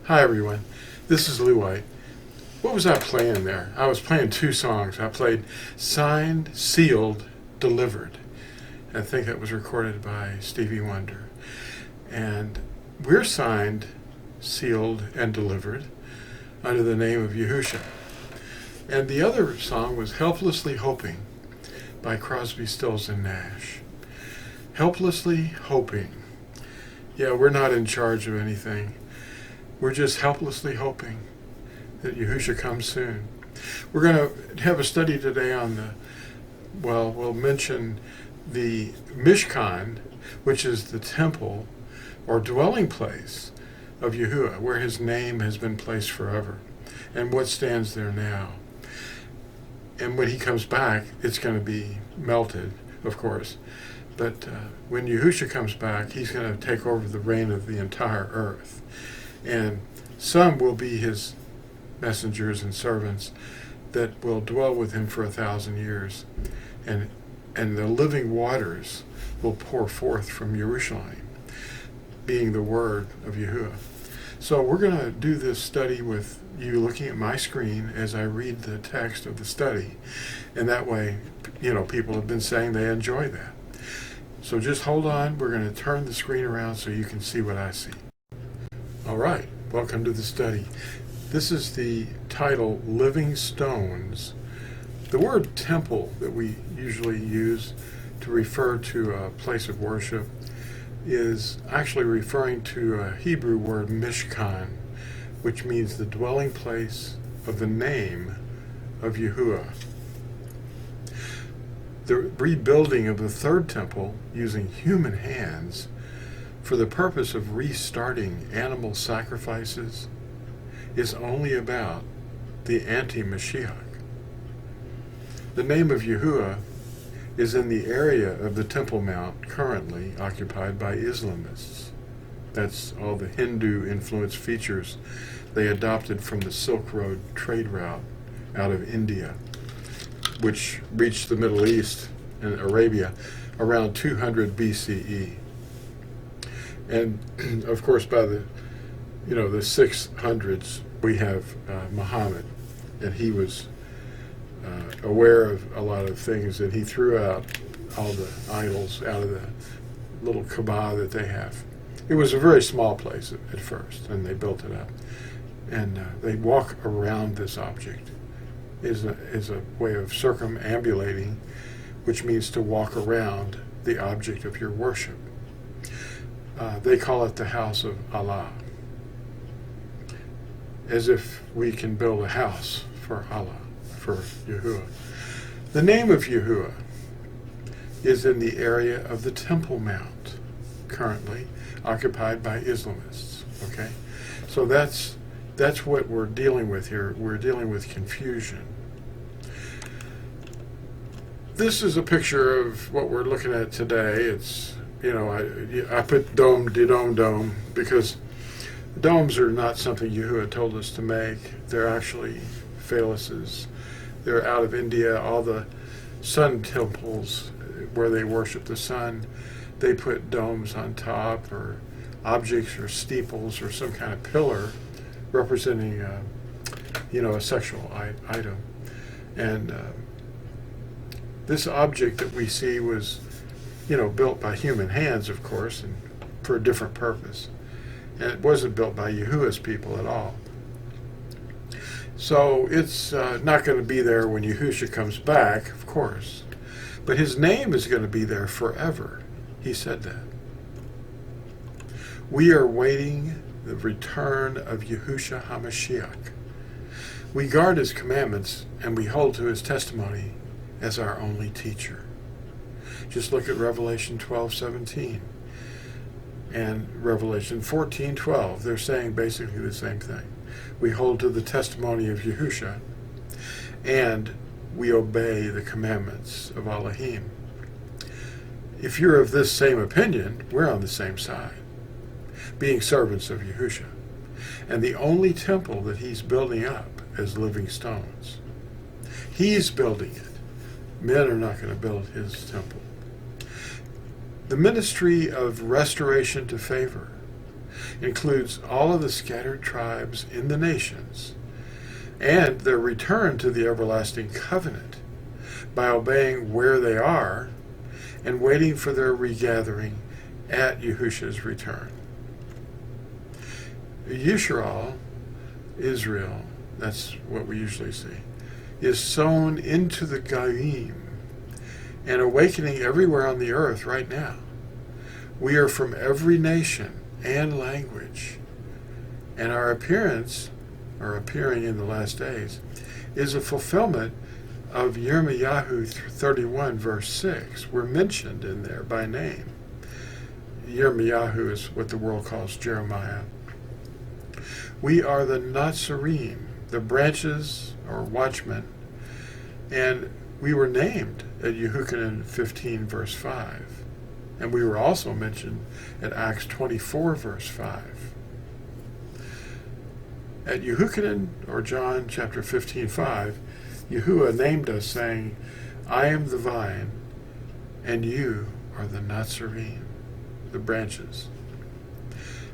Hi everyone, this is Lew White. What was I playing there? I was playing two songs. I played Signed, Sealed, Delivered. I think that was recorded by Stevie Wonder. And we're signed, sealed, and delivered under the name of Yahusha. And the other song was Helplessly Hoping by Crosby, Stills, and Nash. Helplessly hoping. Yeah, we're not in charge of anything. We're just helplessly hoping that Yahusha comes soon. We're going to have a study today on we'll mention the Mishkan, which is the temple or dwelling place of Yahuah, where his name has been placed forever, and what stands there now. And when he comes back, it's going to be melted, of course. But when Yahusha comes back, he's going to take over the reign of the entire earth. And some will be his messengers and servants that will dwell with him for 1,000 years. And the living waters will pour forth from Jerusalem, being the word of Yahuah. So we're going to do this study with you looking at my screen as I read the text of the study. And that way, people have been saying they enjoy that. So just hold on. We're going to turn the screen around so you can see what I see. All right, welcome to the study. This is the title, Living Stones. The word temple that we usually use to refer to a place of worship is actually referring to a Hebrew word, mishkan, which means the dwelling place of the name of Yahuah. The rebuilding of the third temple using human hands for the purpose of restarting animal sacrifices is only about the anti-Mashiach. The name of Yahuah is in the area of the Temple Mount currently occupied by Islamists. That's all the Hindu-influenced features they adopted from the Silk Road trade route out of India, which reached the Middle East and Arabia around 200 BCE. And of course, by the 600s, we have Muhammad, and he was aware of a lot of things, and he threw out all the idols out of the little Kaaba that they have. It was a very small place at first, and they built it up. And they walk around this object. Is a way of circumambulating, which means to walk around the object of your worship. They call it the house of Allah, as if we can build a house for Allah, for Yahuah. The name of Yahuah is in the area of the Temple Mount, currently occupied by Islamists. Okay, so that's what we're dealing with here. We're dealing with confusion. This is a picture of what we're looking at today. It's, I put dome because domes are not something Yahuah told us to make. They're actually phalluses. They're out of India. All the sun temples where they worship the sun, they put domes on top, or objects or steeples or some kind of pillar representing a sexual item. And this object that we see was built by human hands, of course, and for a different purpose. And it wasn't built by Yahuah's people at all. So it's not going to be there when Yahusha comes back, of course. But his name is going to be there forever. He said that. We are waiting the return of Yahusha HaMashiach. We guard his commandments and we hold to his testimony as our only teacher. Just look at Revelation 12:17 and Revelation 14:12. They're saying basically the same thing. We hold to the testimony of Yahusha and we obey the commandments of Elohim. If you're of this same opinion, we're on the same side, being servants of Yahusha, and the only temple that he's building up as living stones. He's building it. Men are not going to build his temple. The ministry of restoration to favor includes all of the scattered tribes in the nations and their return to the everlasting covenant by obeying where they are and waiting for their regathering at Yahusha's return. Yisrael, Israel, that's what we usually see, is sown into the Goyim and awakening everywhere on the earth right now. We are from every nation and language, and our appearance, or appearing in the last days, is a fulfillment of Yirmiyahu 31 verse 6. We're mentioned in there by name. Yirmiyahu is what the world calls Jeremiah. We are the Natsarim, the branches or watchmen, and we were named at Yahuah 15 verse 5. And we were also mentioned at Acts 24 verse 5. At Yahuah, or John chapter 15:5, Yahuah named us, saying, I am the vine, and you are the Natsarim, the branches.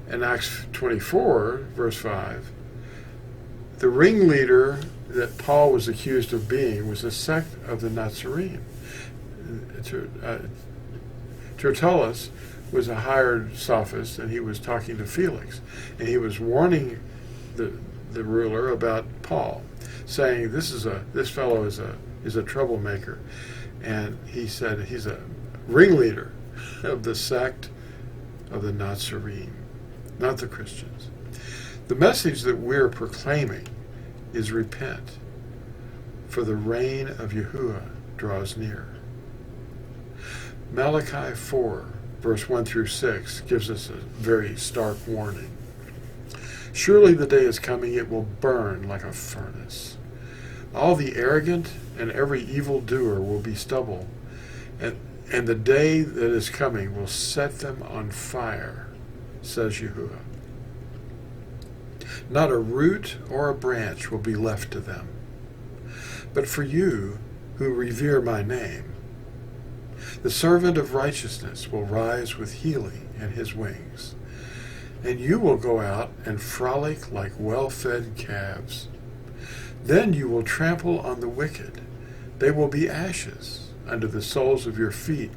In Acts 24, verse 5, the ringleader that Paul was accused of being was a sect of the Natsarim. Tertullus was a hired sophist, and he was talking to Felix, and he was warning the ruler about Paul, saying, this fellow is a troublemaker, and he said he's a ringleader of the sect of the Natsarim, not the Christians. The message that we're proclaiming is repent, for the reign of Yahuah draws near. Malachi 4, verse 1 through 6 gives us a very stark warning. Surely the day is coming, it will burn like a furnace. All the arrogant and every evildoer will be stubble, and the day that is coming will set them on fire, says Yahuah. Not a root or a branch will be left to them. But for you who revere my name, the servant of righteousness will rise with healing in his wings, and you will go out and frolic like well-fed calves. Then you will trample on the wicked. They will be ashes under the soles of your feet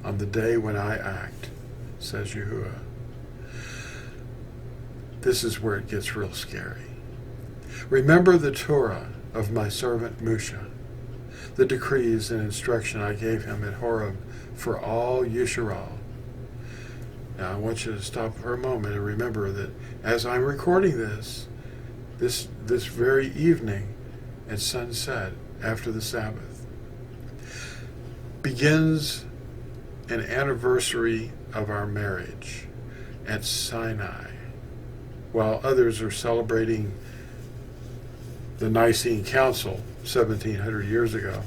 on the day when I act, says Yahuah. This is where it gets real scary. Remember the Torah of my servant Musha, the decrees and instruction I gave him at Horeb for all Yisrael. Now I want you to stop for a moment and remember that as I'm recording this very evening at sunset after the Sabbath, begins an anniversary of our marriage at Sinai, while others are celebrating the Nicene Council 1700 years ago,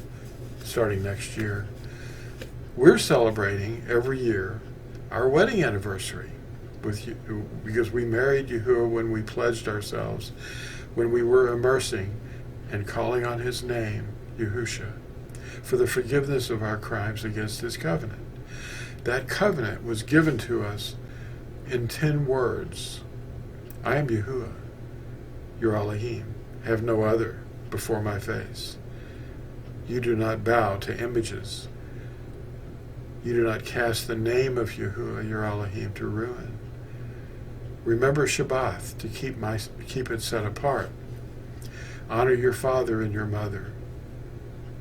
starting next year. We're celebrating every year our wedding anniversary with you, because we married Yahuah when we pledged ourselves, when we were immersing and calling on his name, Yahusha, for the forgiveness of our crimes against his covenant. That covenant was given to us in 10 words. I am Yahuah, your Elohim. Have no other before my face. You do not bow to images. You do not cast the name of Yahuah, your Elohim, to ruin. Remember Shabbat, to keep it set apart. Honor your father and your mother.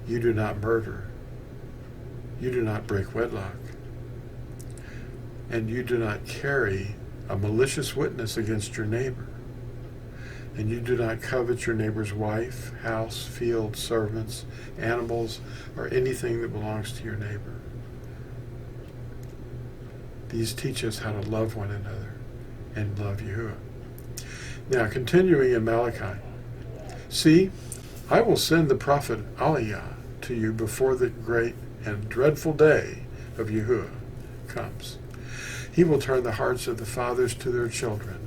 You do not murder. You do not break wedlock. And you do not carry a malicious witness against your neighbor. And you do not covet your neighbor's wife, house, field, servants, animals, or anything that belongs to your neighbor. These teach us how to love one another and love Yahuah. Now, continuing in Malachi. See, I will send the prophet Aliyah to you before the great and dreadful day of Yahuah comes. He will turn the hearts of the fathers to their children,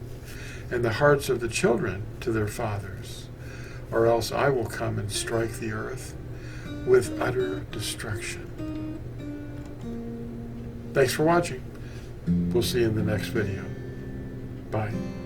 and the hearts of the children to their fathers, or else I will come and strike the earth with utter destruction. Thanks for watching. We'll see you in the next video. Bye.